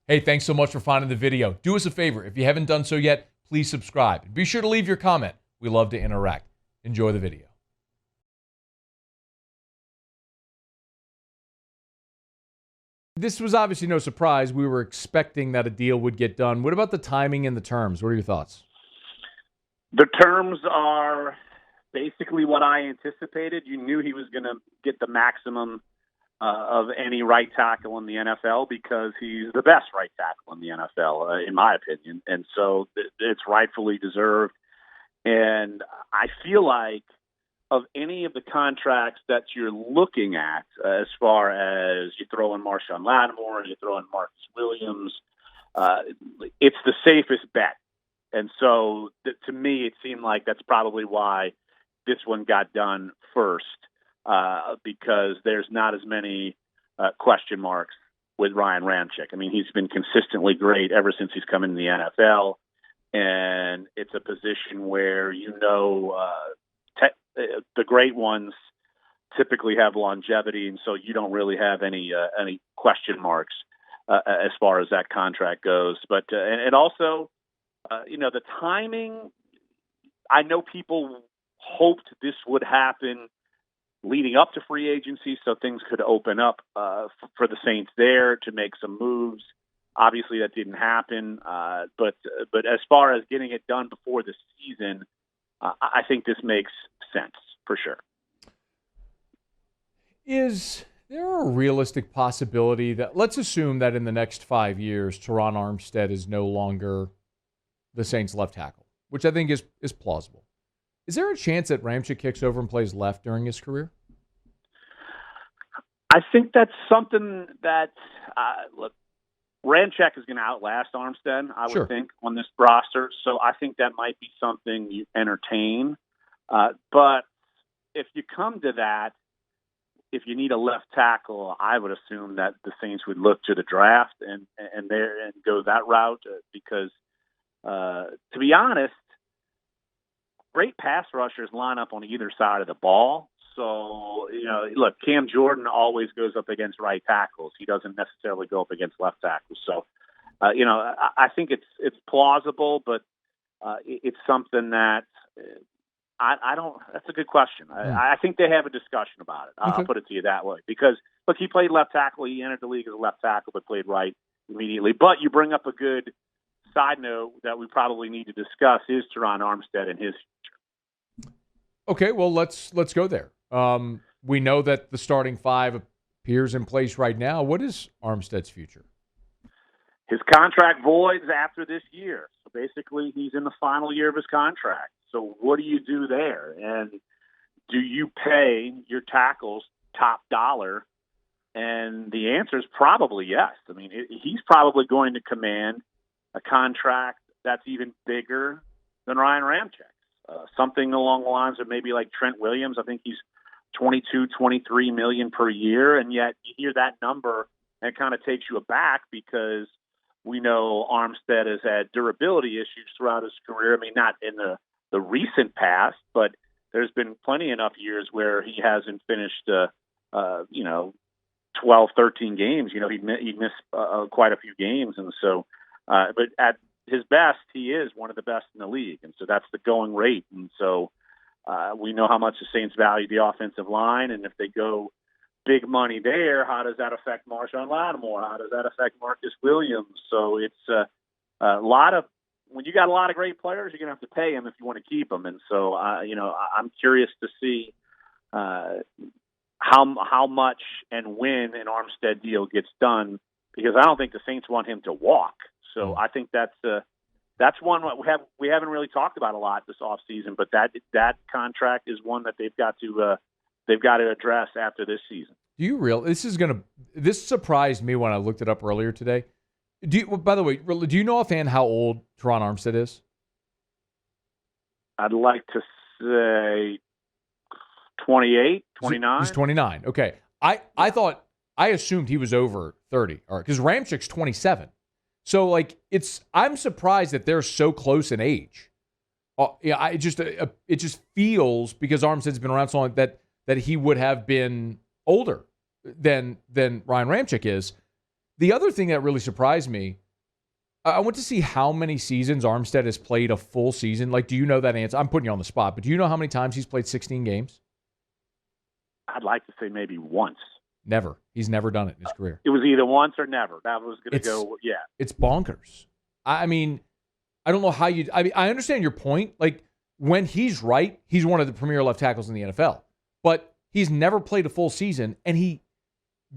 Hey, thanks so much for finding the video. Do us a favor. If you haven't done so yet, please subscribe. Be sure to leave your comment. We love to interact. Enjoy the video. This was obviously no surprise. We were expecting that a deal would get done. What about the timing and the terms? What are your thoughts? The terms are basically what I anticipated. You knew he was going to get the maximum of any right tackle in the NFL because he's the best right tackle in the NFL, in my opinion. And so it's rightfully deserved. And I feel like of any of the contracts that you're looking at, as far as you throw in Marshawn Lattimore and you throw in Marcus Williams, it's the safest bet. And so to me, it seemed like that's probably why this one got done first, because there's not as many question marks with Ryan Ramczyk. I mean, he's been consistently great ever since he's come into the NFL, and it's a position where, the great ones typically have longevity, and so you don't really have any question marks as far as that contract goes. But and also, the timing, I know people hoped this would happen leading up to free agency so things could open up for the Saints there to make some moves. Obviously, that didn't happen. But as far as getting it done before the season, I think this makes sense for sure. Is there a realistic possibility that, let's assume that in the next 5 years, Terron Armstead is no longer the Saints left tackle, which I think is plausible. Is there a chance that Ramczyk kicks over and plays left during his career? I think that's something that, look, Ramczyk is going to outlast Armstead, I would think, on this roster. So I think that might be something you entertain. But if you come to that, if you need a left tackle, I would assume that the Saints would look to the draft and go that route because, to be honest, great pass rushers line up on either side of the ball. So, look, Cam Jordan always goes up against right tackles. He doesn't necessarily go up against left tackles. So, I think it's plausible, but it's something that I don't. That's a good question. I think they have a discussion about it. I'll put it to you that way because, look, he played left tackle. He entered the league as a left tackle, but played right immediately. But you bring up a good side note that we probably need to discuss is Terron Armstead and his future. Okay, well, let's go there. We know that the starting five appears in place right now. What is Armstead's future? His contract voids after this year. So basically, he's in the final year of his contract. So what do you do there? And do you pay your tackles top dollar? And the answer is probably yes. I mean, he's probably going to command a contract that's even bigger than Ryan Ramczyk. Something along the lines of maybe like Trent Williams. I think he's $22, $23 million per year. And yet you hear that number and it kind of takes you aback because we know Armstead has had durability issues throughout his career. I mean, not in the recent past, but there's been plenty enough years where he hasn't finished, 12, 13 games. He'd miss quite a few games. And so, but at his best, he is one of the best in the league. And so that's the going rate. And so we know how much the Saints value the offensive line. And if they go big money there, how does that affect Marshawn Lattimore? How does that affect Marcus Williams? So it's a lot of, when you got a lot of great players, you're going to have to pay them if you want to keep them. And so, I'm curious to see how much and when an Armstead deal gets done, because I don't think the Saints want him to walk. So I think that's one we haven't really talked about a lot this offseason, but that contract is one that they've got to address after this season. Do you this surprised me when I looked it up earlier today. By the way, do you know offhand how old Terron Armstead is? I'd like to say 28, 29. He's 29. Okay. I assumed he was over 30. All right, because Ramczyk's 27. So I'm surprised that they're so close in age. It just feels, because Armstead's been around so long, that he would have been older than Ryan Ramczyk is. The other thing that really surprised me, I went to see how many seasons Armstead has played a full season. Like, do you know that answer? I'm putting you on the spot, but do you know how many times he's played 16 games? I'd like to say maybe once. Never. He's never done it in his career. It was either once or never. That was going to go, yeah. It's bonkers. I mean, I don't know how you – I mean, I understand your point. Like, when he's right, he's one of the premier left tackles in the NFL. But he's never played a full season, and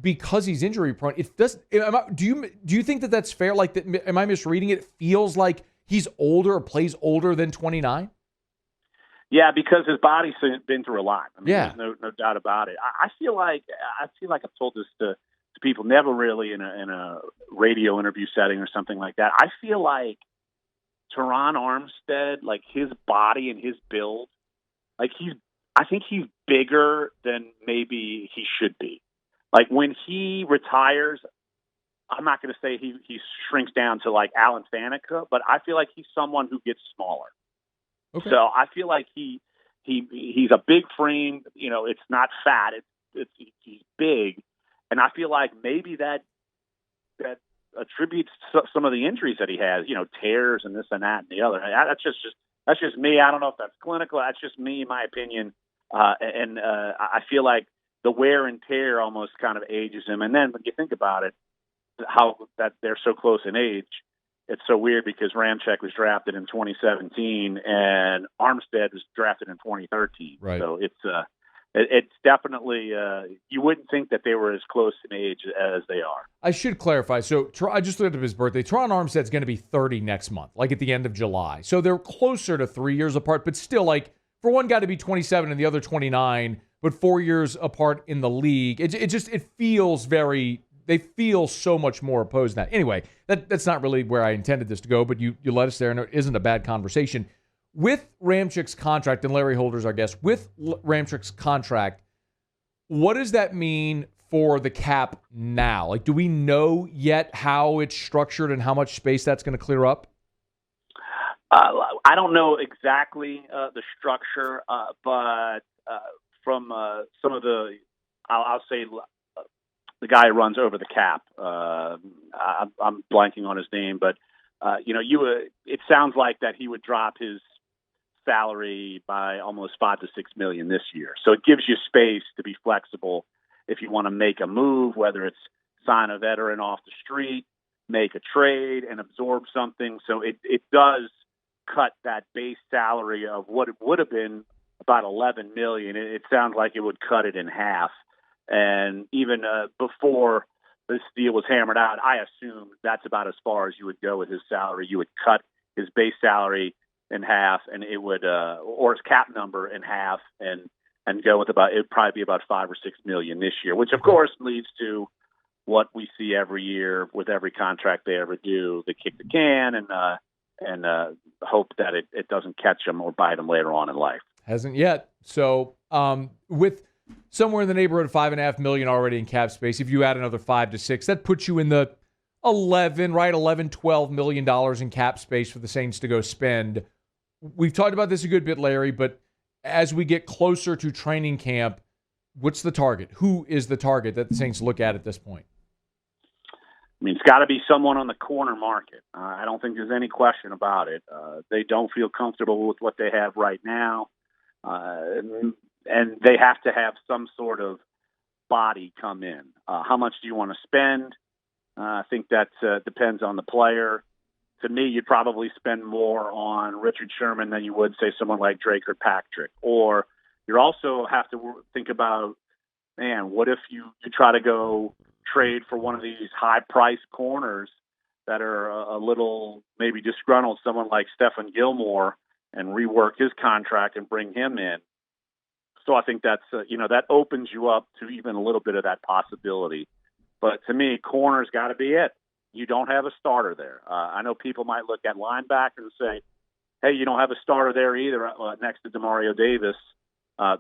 because he's injury prone, it does. Do you think that that's fair? Like, am I misreading it? It feels like he's older or plays older than 29. Yeah, because his body's been through a lot. I mean, yeah, there's no doubt about it. I feel like I've told this to people, never really in a radio interview setting or something like that. I feel like Terron Armstead, like his body and his build, like I think he's bigger than maybe he should be. Like when he retires, I'm not going to say he shrinks down to like Alan Faneca, but I feel like he's someone who gets smaller. Okay. So I feel like he's a big frame. You know, it's not fat. He's big, and I feel like maybe that attributes some of the injuries that he has. You know, tears and this and that and the other. That's just me. I don't know if that's clinical. That's just me, in my opinion. I feel like the wear and tear almost kind of ages him. And then when you think about it, how that they're so close in age, it's so weird because Ramczyk was drafted in 2017 and Armstead was drafted in 2013. Right. So it's definitely you wouldn't think that they were as close in age as they are. I should clarify. So I just looked up his birthday. Terron Armstead's going to be 30 next month, like at the end of July. So they're closer to 3 years apart, but still, like for one guy to be 27 and the other 29, but 4 years apart in the league, it feels they feel so much more opposed now. Anyway, that's not really where I intended this to go, but you led us there, and it isn't a bad conversation. With Ramczyk's contract, and Larry Holder's our guest, with Ramczyk's contract, what does that mean for the cap now? Like, do we know yet how it's structured and how much space that's going to clear up? I don't know exactly the structure, but from some of I'll say the guy who runs over the cap. I'm blanking on his name, but it sounds like that he would drop his salary by almost $5 to $6 million this year. So it gives you space to be flexible if you want to make a move, whether it's sign a veteran off the street, make a trade, and absorb something. So it does cut that base salary of what it would have been about $11 million. It sounds like it would cut it in half. And even before this deal was hammered out, I assume that's about as far as you would go with his salary. You would cut his base salary in half, and it would, or his cap number in half, and go with it'd probably be about $5 or $6 million this year, which of course leads to what we see every year with every contract they ever do. They kick the can and hope that it doesn't catch them or bite them later on in life. Hasn't yet. So with somewhere in the neighborhood of $5.5 million already in cap space, if you add another 5 to 6, that puts you in the $12 million in cap space for the Saints to go spend. We've talked about this a good bit, Larry, but as we get closer to training camp, what's the target? Who is the target that the Saints look at this point? I mean, it's got to be someone on the corner market. I don't think there's any question about it. They don't feel comfortable with what they have right now, and they have to have some sort of body come in. How much do you want to spend? I think that depends on the player. To me, you'd probably spend more on Richard Sherman than you would, say, someone like Drake or Patrick. Or you also have to think about, man, what if you try to go trade for one of these high-priced corners that are a little maybe disgruntled, someone like Stephen Gilmore, and rework his contract and bring him in. So I think that's that opens you up to even a little bit of that possibility. But to me, corner's got to be it. You don't have a starter there. I know people might look at linebacker and say, hey, you don't have a starter there either next to Demario Davis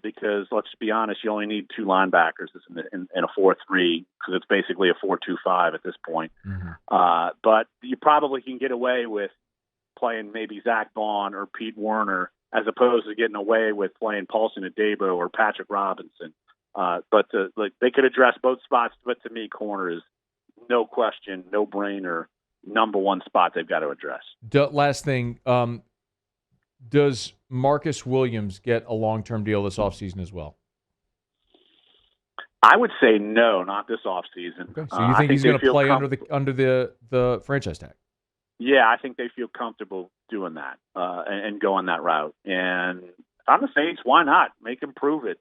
because, let's be honest, you only need two linebackers in a 4-3 because it's basically a 4-2-5 at this point. Mm-hmm. But you probably can get away with playing maybe Zach Vaughn or Pete Werner as opposed to getting away with playing Paulson Adebo or Patrick Robinson. But they could address both spots, but to me, corner is no question, no brainer, number one spot they've got to address. Last thing, does Marcus Williams get a long-term deal this offseason as well? I would say no, not this offseason. Okay. So you think he's going to play under the franchise tag? Yeah, I think they feel comfortable doing that and going that route. And on the Saints, why not? Make him prove it.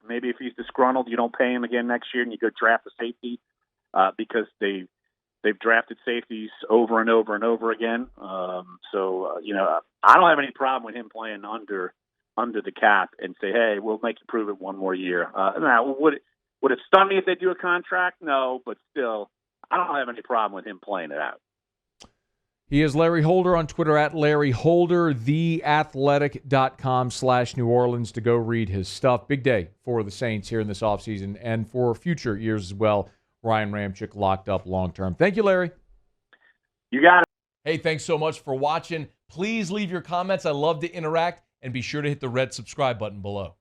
Maybe if he's disgruntled, you don't pay him again next year and you go draft a safety because they've drafted safeties over and over and over again. I don't have any problem with him playing under the cap and say, hey, we'll make you prove it one more year. Now, would it stun me if they do a contract? No, but still, I don't have any problem with him playing it out. He is Larry Holder on Twitter at Larry Holder, theathletic.com/New Orleans to go read his stuff. Big day for the Saints here in this offseason and for future years as well. Ryan Ramczyk locked up long-term. Thank you, Larry. You got it. Hey, thanks so much for watching. Please leave your comments. I love to interact, and be sure to hit the red subscribe button below.